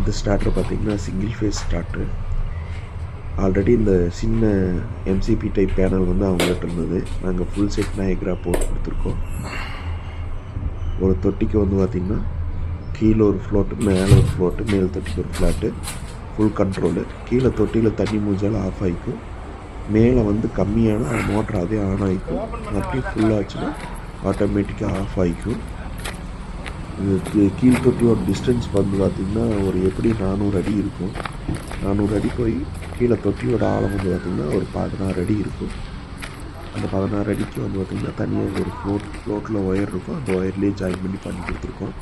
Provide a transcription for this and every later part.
இந்த ஸ்டார்டர் பார்த்திங்கன்னா single phase starter. Already இந்த சின்ன எம்சிபி டைப் பேனல் வந்து அவங்ககிட்ட இருந்தது. நாங்கள் ஃபுல் செட் நயக்ரா போட்டு கொடுத்துருக்கோம். ஒரு தொட்டிக்கு வந்து பார்த்திங்கன்னா கீழே ஒரு ஃப்ளோட்டு, மேலே ஒரு ஃப்ளோட்டு, மேல் தொட்டிக்கு ஒரு ஃப்ளாட்டு, ஃபுல் கண்ட்ரோலு. கீழே தொட்டியில் தண்ணி மூஞ்சாலும் ஆஃப் ஆகிக்கும். மேலே வந்து கம்மியான மோட்டர் அதே ஆன் ஆகிக்கும். அப்படியே ஃபுல்லாச்சுன்னா ஆட்டோமேட்டிக்காக ஆஃப் ஆகிக்கும். இது கீழ் தொட்டியோட டிஸ்டன்ஸ் வந்து பார்த்திங்கன்னா ஒரு எப்படி 400 அடி இருக்கும். 400 அடி போய் கீழே தொட்டியோட ஆழம் வந்து பார்த்திங்கன்னா ஒரு 16 அடி இருக்கும். அந்த 16 அடிக்கு வந்து பார்த்திங்கன்னா தனியாக ஒரு ஃப்ளோட்டில் ஒயர் இருக்கும். அந்த ஒயர்லேயே ஜாயின் பண்ணி கொடுத்துருக்கோம்.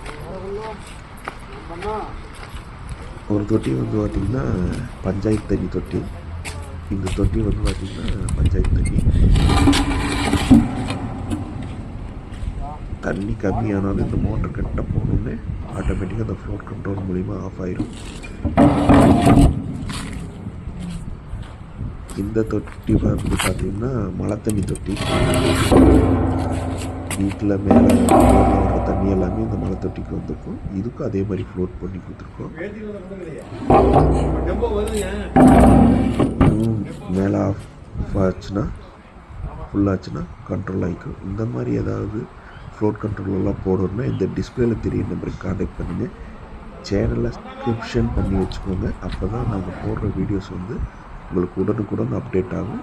ஒரு தொட்டி வந்து பார்த்திங்கன்னா பஞ்சாயத்து தண்ணி தொட்டி. இந்த தொட்டி வந்து பார்த்திங்கன்னா பஞ்சாயத்து தண்ணி கம்மியானாலும் இந்த மோட்டர் கட்ட போகணுன்னு ஆட்டோமேட்டிக்காக அந்த ஃப்ளோட் கண்ட்ரோல் மூலிமா ஆஃப் ஆயிரும். இந்த தொட்டி வந்து பார்த்திங்கன்னா மழை தண்ணி தொட்டி. வீட்டில் மேலே வர தண்ணி எல்லாமே இந்த மழை தொட்டிக்கு வந்திருக்கும். இதுக்கும் அதே மாதிரி ஃப்ளோட் பண்ணி கொடுத்துருக்கோம். மேலே ஆஃப் ஆச்சுன்னா ஃபுல்லாச்சுன்னா கண்ட்ரோல் ஆகிக்கும். இந்த மாதிரி ஏதாவது ஃப்ளோட் கண்ட்ரோலெல்லாம் போடணுன்னா இந்த டிஸ்பிளேல தெரிய நம்பருக்கு கான்டாக்ட் பண்ணுங்கள். சேனலை சப்ஸ்கிரிப்ஷன் பண்ணி வச்சுக்கோங்க. அப்போ தான் நாங்கள் போடுற வீடியோஸ் வந்து உங்களுக்கு உடனுக்குடன் அப்டேட் ஆகும்.